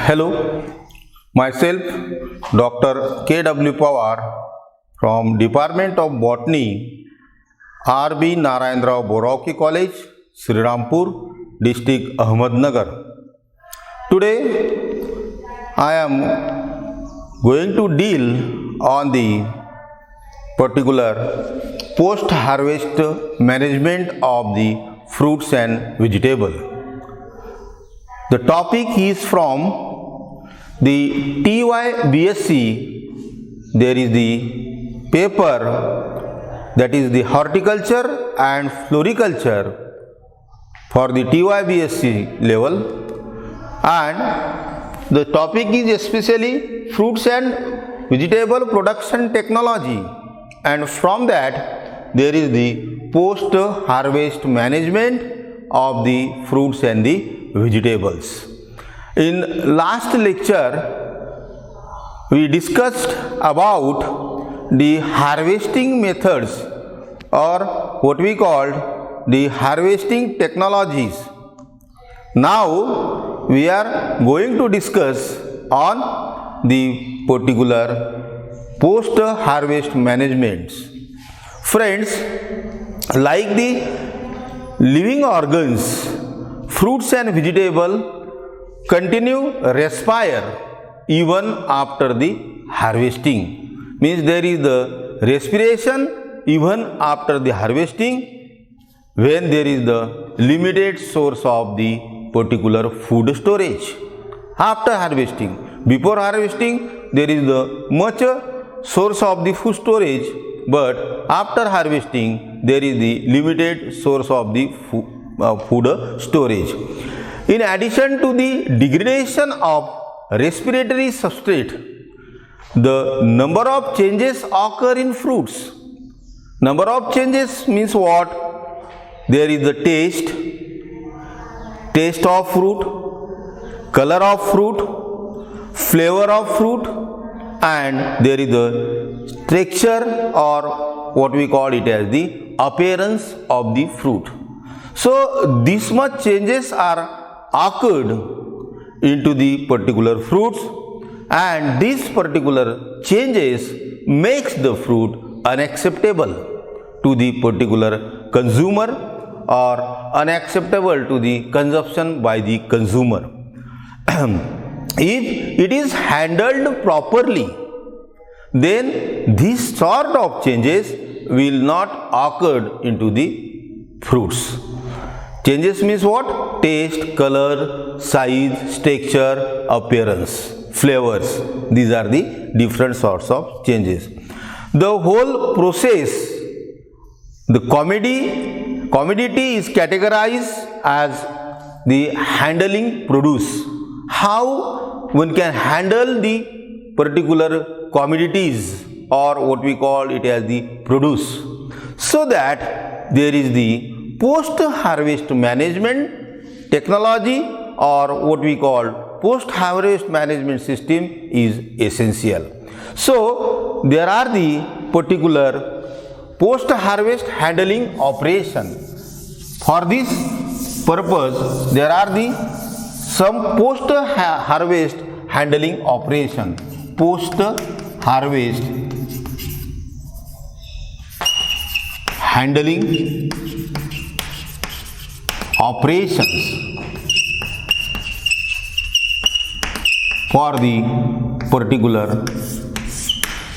Hello, myself Dr. K.W. Pawar from Department of Botany, R.B. Narayan Rao Borauki College, Srirampur, District Ahmednagar. Today I am going to deal on the particular post-harvest management of the fruits and vegetables. The topic is from the TYBSc. There is the paper that is the horticulture and floriculture for the TYBSc level, and the topic is especially fruits and vegetable production technology, and from that there is the post harvest management of the fruits and the vegetables. In last lecture we discussed about the harvesting methods, or what we called the harvesting technologies. Now we are going to discuss on the particular post harvest management. Friends, like the living organs, fruits and vegetables continue respire even after the harvesting. Means there is the respiration even after the harvesting when there is the limited source of the particular food storage. After harvesting, before harvesting there is the much source of the food storage, but after harvesting there is the limited source of the food storage. In addition to the degradation of respiratory substrate, the number of changes occur in fruits. Number of changes means what? There is the taste of fruit, color of fruit, flavor of fruit, and there is the texture, or what we call it as the appearance of the fruit. So this much changes are occurred into the particular fruits, and these particular changes makes the fruit unacceptable to the particular consumer or unacceptable to the consumption by the consumer. If it is handled properly, then this sort of changes will not occur into the fruits. Changes means what? Taste, color, size, texture, appearance, flavors. These are the different sorts of changes. The whole process, the commodity is categorized as the handling produce. How one can handle the particular commodities, or what we call it as the produce, so that there is the post harvest management technology, or what we call post harvest management system is essential. So there are the particular post harvest handling operation. For this purpose there are the some post harvest handling operation. Post harvest handling operations for the particular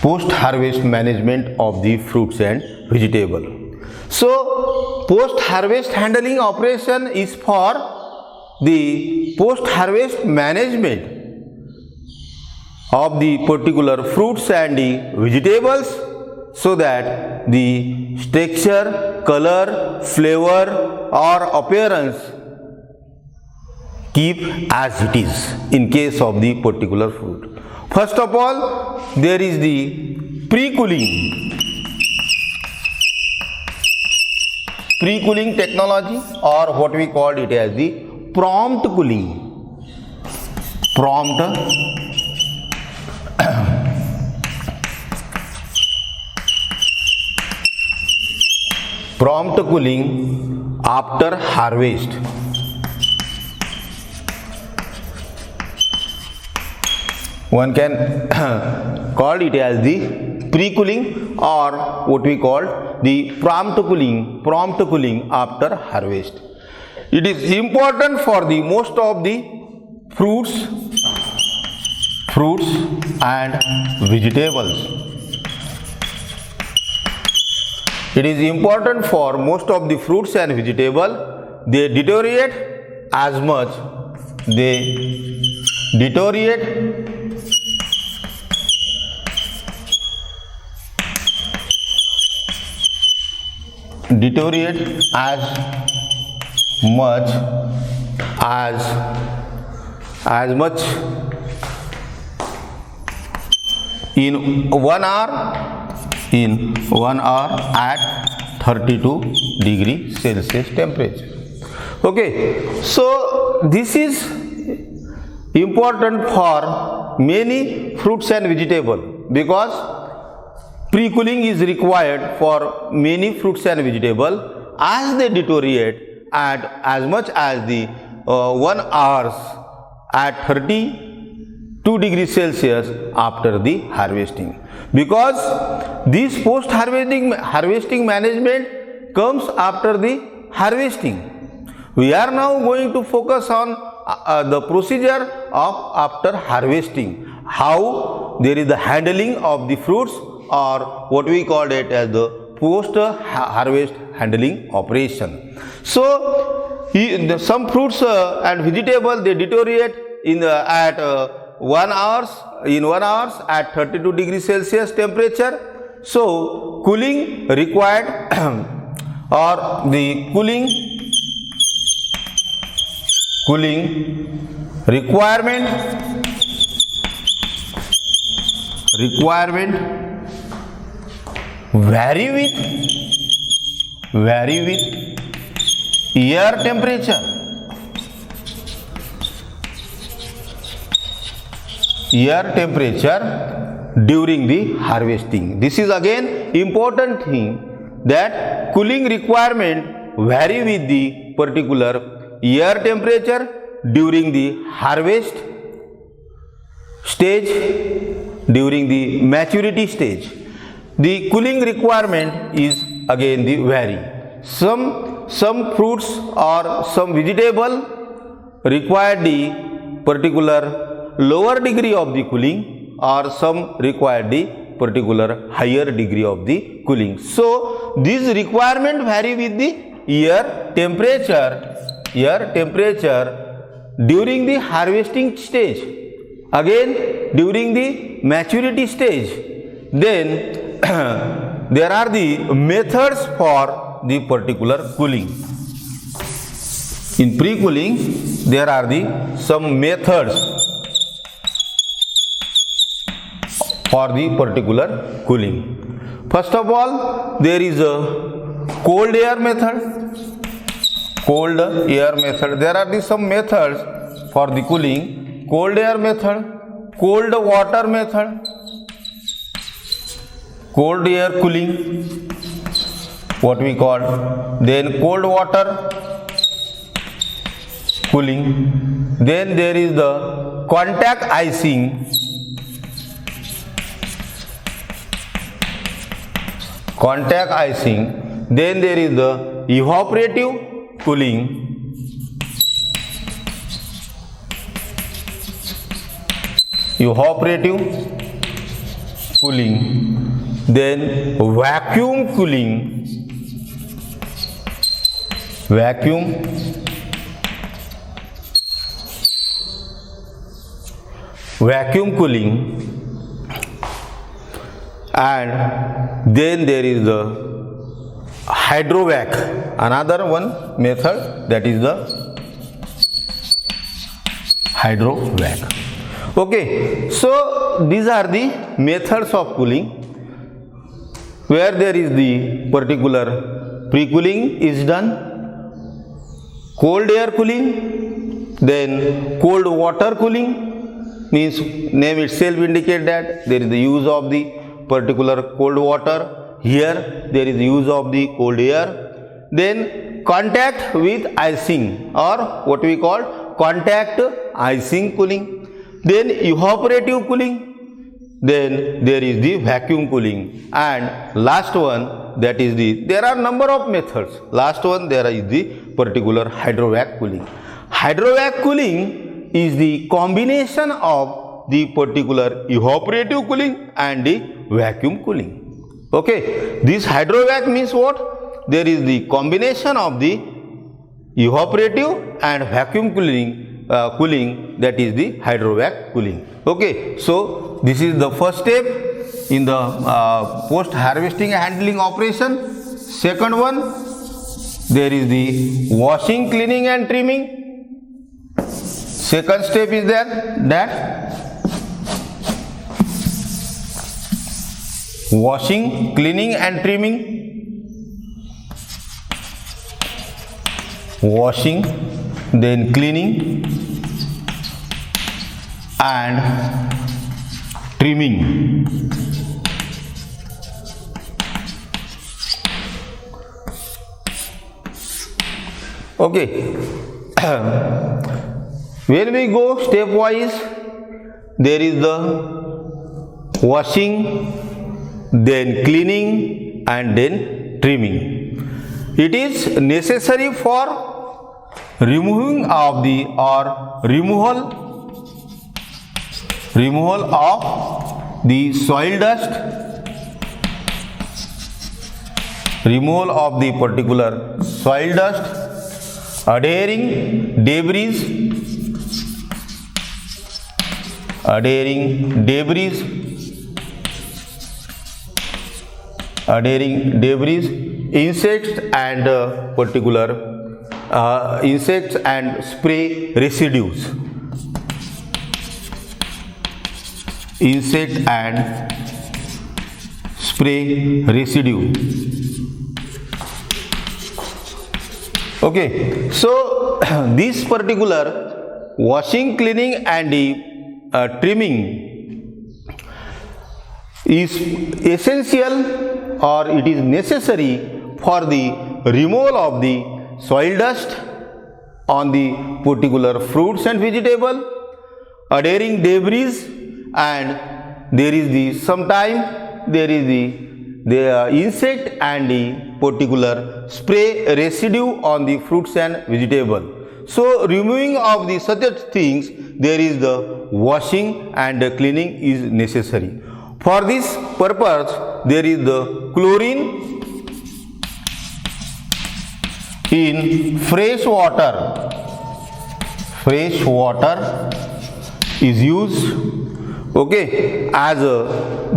post harvest management of the fruits and vegetable. So post harvest handling operation is for the post harvest management of the particular fruits and the vegetables, so that the texture, color, flavor or appearance keep as it is in case of the particular fruit. First of all, there is the pre-cooling technology, or what we call it as the prompt cooling. Prompt cooling after harvest. one can call it as the pre-cooling or what we call the prompt cooling after harvest. It is important for the most of the fruits and vegetables. It is important for most of the fruits and vegetables. They deteriorate as much. They deteriorate as much in 1 hour at 32 degrees Celsius temperature. Okay, so this is important for many fruits and vegetables because pre-cooling is required for many fruits and vegetables as they deteriorate at as much as the 1 hour at 32 degrees Celsius after the harvesting. Because this post harvesting management comes after the harvesting. We are now going to focus on the procedure of after harvesting, how there is the handling of the fruits or what we call it as the post harvest handling operation. So some fruits and vegetables, they deteriorate at 1 hour at 32 degrees Celsius temperature. So cooling required or the cooling requirement vary with air temperature. During the harvesting. This is again important thing, that cooling requirement vary with the particular air temperature during the harvest stage, during the maturity stage. The cooling requirement is again the vary. Some fruits or some vegetable require the particular lower degree of the cooling, or some require the particular higher degree of the cooling. So this requirement vary with the air temperature during the harvesting stage, again during the maturity stage. Then there are the methods for the particular cooling. In pre-cooling there are the some methods for the particular cooling. First of all, there is a cold air method. There are some methods for the cooling: cold air method, cold water method, cold air cooling, what we call, then cold water cooling. Then there is the contact icing, then there is the evaporative cooling, then vacuum cooling, and then there is the hydrovac, another one method, that is the hydrovac. Okay, so these are the methods of cooling, where there is the particular pre-cooling is done, cold air cooling, then cold water cooling, means name itself indicate that there is the use of the particular cold water. Here there is the use of the cold air. Then contact with icing, or what we call contact icing cooling. then evaporative cooling, then there is the vacuum cooling, and last one, that is there are number of methods. Last one, there is the particular hydrovac cooling. Hydrovac cooling is the combination of the particular evaporative cooling and the vacuum cooling. Okay, this hydrovac means what? There is the combination of the evaporative and vacuum cooling, that is the hydrovac cooling. Okay, so this is the first step in the post harvesting handling operation. Second one, there is the washing, cleaning and trimming. Second step is that washing, cleaning and trimming. Washing, then cleaning and trimming. Okay. When we go stepwise, there is the washing, then cleaning and then trimming. It is necessary for removing of the removal of the soil dust, removal of the particular soil dust, adhering debris, insects and particular insects and spray residues, insect and spray residue. Okay, so this particular washing, cleaning and trimming is essential, or it is necessary for the removal of the soil dust on the particular fruits and vegetable, adhering debris, and there is the sometime there is the insect and the particular spray residue on the fruits and vegetable. So removing of the such things, there is the washing and cleaning is necessary. For this purpose, there is the chlorine in fresh water. Fresh water is used, okay, as a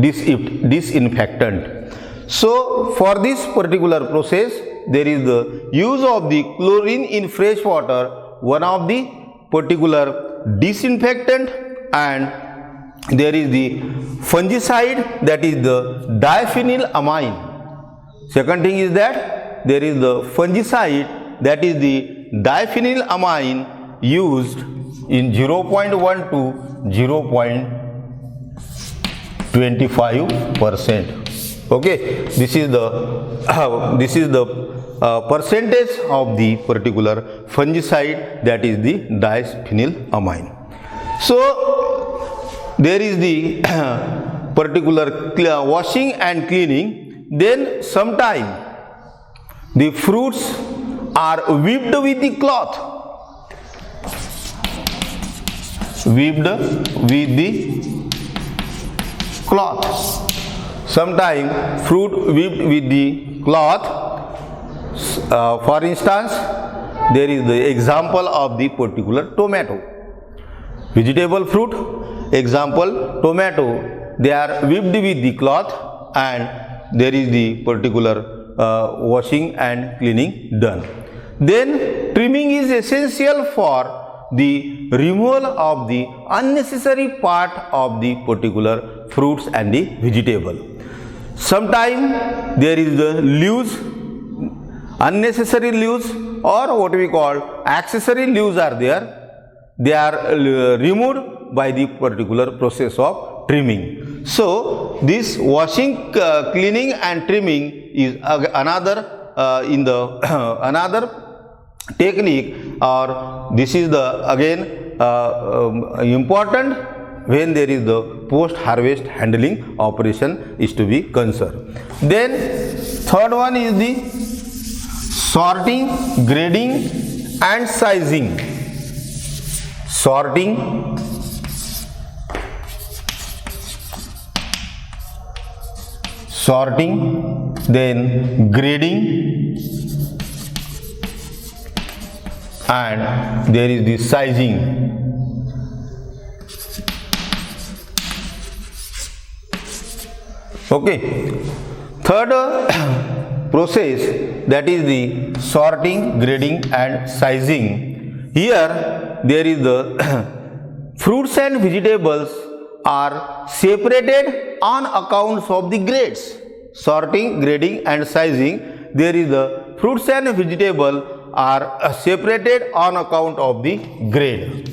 disinfectant. So for this particular process, there is the use of the chlorine in fresh water, one of the particular disinfectant, and there is the fungicide, that is the diphenylamine. Second thing is that there is the fungicide, that is the diphenylamine, used in 0.1 to 0.25%. Okay, this is the percentage of the particular fungicide, that is the diphenylamine. So there is the particular washing and cleaning. Then sometime the fruits are whipped with the cloth, Sometime fruit whipped with the cloth. For instance, there is the example of the particular tomato. Vegetable fruit, example tomato, they are whipped with the cloth, and there is the particular washing and cleaning done. Then trimming is essential for the removal of the unnecessary part of the particular fruits and the vegetable. Sometimes there is the leaves, unnecessary leaves, or what we call accessory leaves are there. They are removed by the particular process of trimming. So this washing, cleaning and trimming is another another technique, or this is the again important when there is the post harvest handling operation is to be concerned. Then third one is the sorting, grading and sizing. Sorting, then grading, and there is the sizing. Okay. Third process, that is the sorting, grading and sizing. Here there is the fruits and vegetables are separated on accounts of the grades. Sorting, grading and sizing, there is the fruits and vegetable are separated on account of the grade.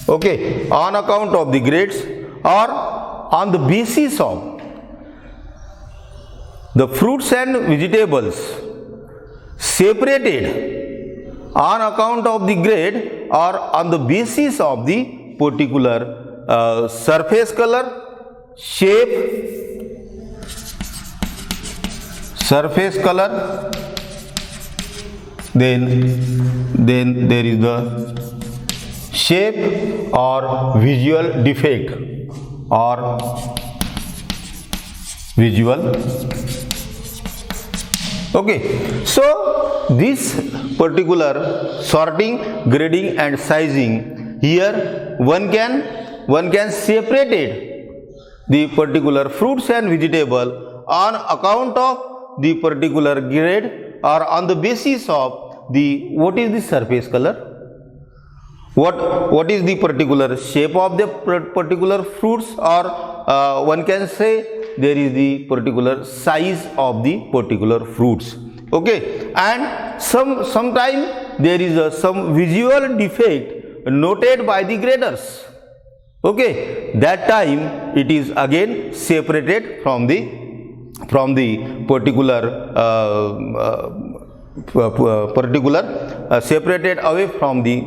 Okay, on account of the grades or on the basis of the fruits and vegetables separated on account of the grade or on the basis of the particular surface color, shape, surface color, then there is the shape or visual defect or visual. Okay, so this particular sorting, grading and sizing, here one can separate the particular fruits and vegetable on account of the particular grade or on the basis of the what is the surface color, what is the particular shape of the particular fruits, or one can say there is the particular size of the particular fruits. Okay, and sometime there is some visual defect noted by the graders. Okay, that time it is again separated from the particular separated away from the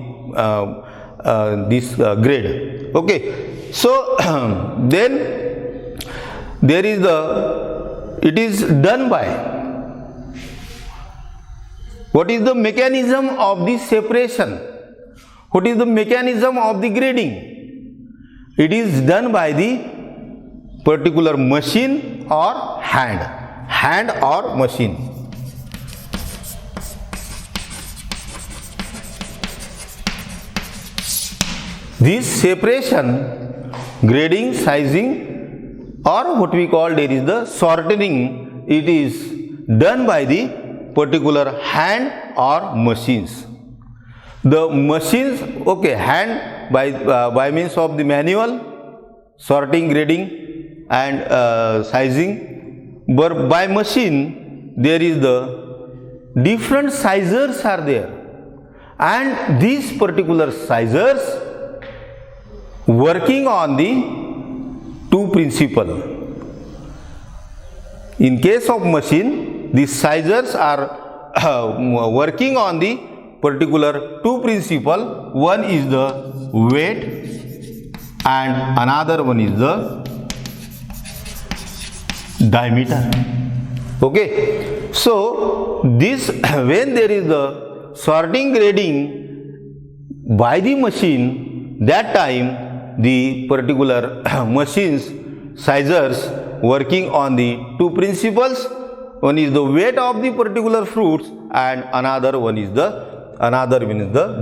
this grade. Okay, so then there is it is done by, what is the mechanism of the separation, what is the mechanism of the grading? It is done by the particular machine or hand or machine. This separation, grading, sizing, or what we call there is the sorting, it is done by the particular hand or machines. The machines, okay, hand by means of the manual, sorting, grading and sizing, but by machine there is the different sizers are there, and these particular sizers working on the two principle. In case of machine, the sizers are working on the particular two principle. One is the weight and another one is the diameter. Okay, so this when there is the sorting, grading by the machine, that time the particular machines, sizers working on the two principles. One is the weight of the particular fruits and another one is the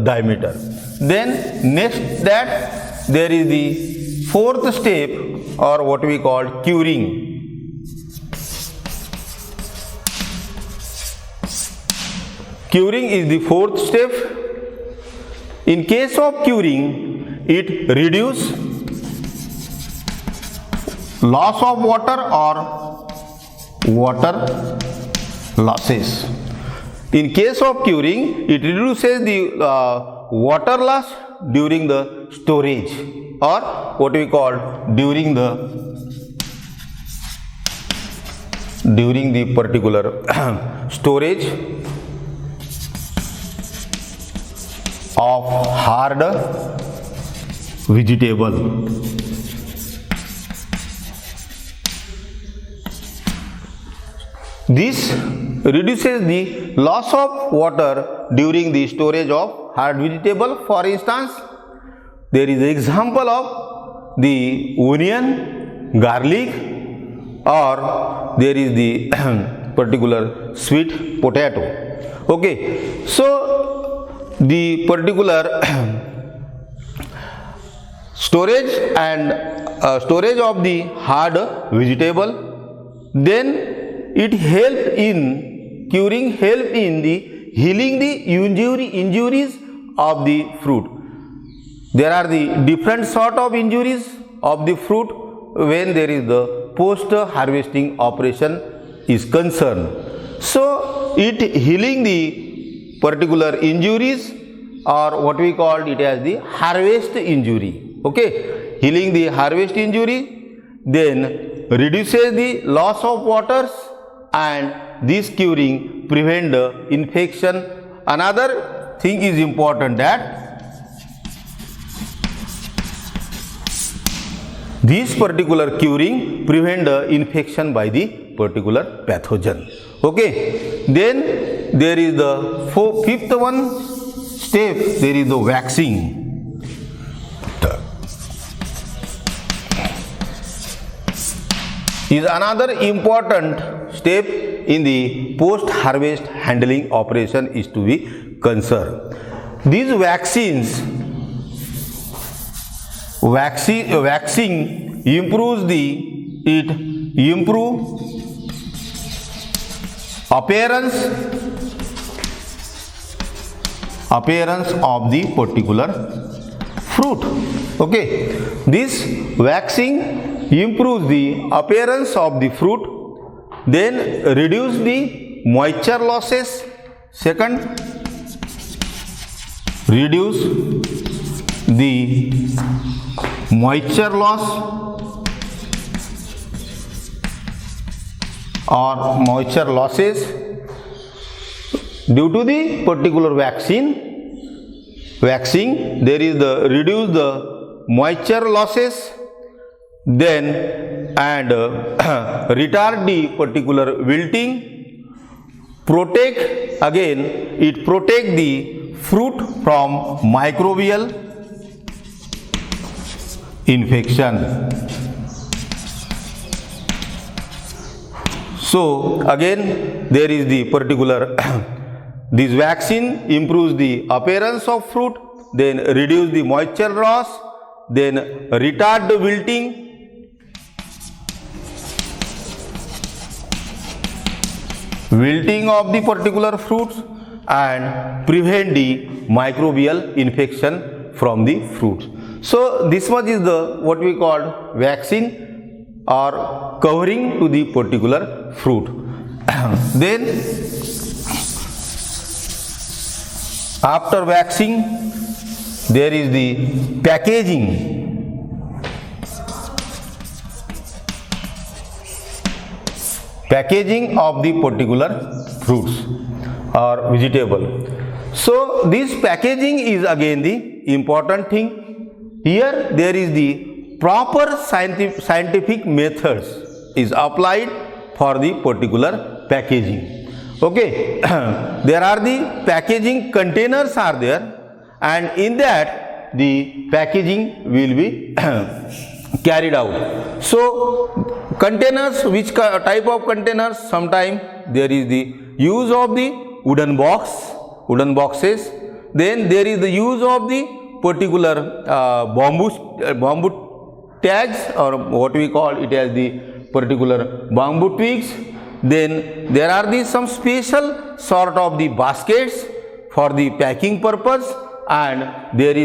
diameter. Then next that there is the fourth step, or what we call curing. Curing is the fourth step. In case of curing, it reduces loss of water or water losses. In case of curing, it reduces the water loss during the storage, or what we call during the particular storage of hard vegetable. This reduces the loss of water during the storage of hard vegetable. For instance, there is an example of the onion, garlic, or there is the particular sweet potato. Okay, so the particular storage of the hard vegetable, then it help in the healing the injuries of the fruit. There are the different sort of injuries of the fruit when there is the post harvesting operation is concerned. So it healing the particular injuries, or what we call it as the harvest injury. Okay, healing the harvest injury, then reduces the loss of waters, and this curing prevent the infection. Another thing is important, that this particular curing prevent the infection by the particular pathogen. Okay, then there is the fifth one step, there is the waxing. Is another important step in the post harvest handling operation is to be concerned. These vaccines waxing improves appearance of the particular fruit. Okay, this waxing improves the appearance of the fruit, then reduce the moisture losses. Second, reduce the moisture loss or moisture losses due to the particular waxing. There is the reduce the moisture losses, then and retard the particular wilting, protect the fruit from microbial infection. So again there is the particular this vaccine improves the appearance of fruit, then reduce the moisture loss, then retard the wilting, of the particular fruits, and prevent the microbial infection from the fruits. So this much is the what we call vaccine or covering to the particular fruit. Then after waxing there is the packaging of the particular fruits or vegetable. So this packaging is again the important thing. Here there is the proper scientific methods is applied for the particular packaging. Okay, there are the packaging containers are there, and in that the packaging will be carried out. So containers, which type of containers? Sometimes there is the use of the wooden boxes, then there is the use of the particular bamboo tags, or what we call it as the particular bamboo twigs. Then there are some special sort of the baskets for the packing purpose, and there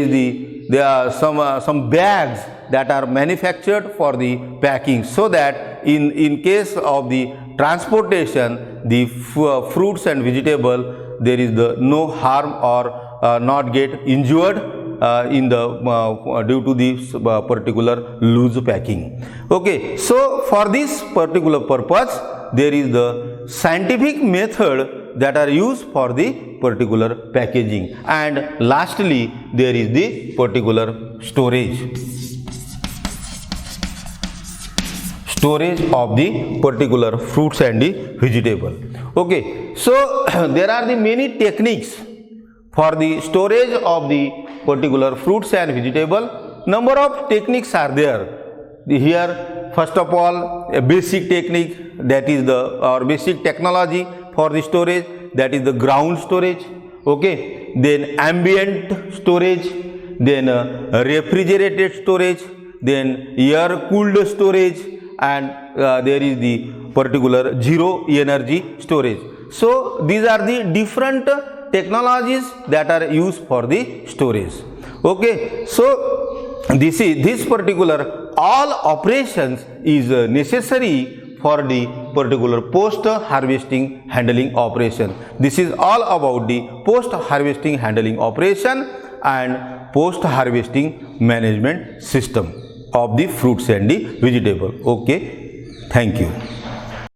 are some bags that are manufactured for the packing, so that in case of the transportation the fruits and vegetable there is no harm or not get injured due to this particular loose packing. Okay, so for this particular purpose there is the scientific method that are used for the particular packaging, and lastly there is the particular storage storage of the particular fruits and the vegetable. Okay, so there are the many techniques for the storage of the particular fruits and vegetable. Number of techniques are there here. First of all, a basic technique, that is the basic technology for the storage, that is the ground storage. Okay, then ambient storage, then refrigerated storage, then air cooled storage, and there is the particular zero energy storage. So these are the different technologies that are used for the storage. Okay, so this particular all operations is necessary for the particular post harvesting handling operation. This is all about the post harvesting handling operation and post harvesting management system of the fruits and the vegetable. Okay, thank you.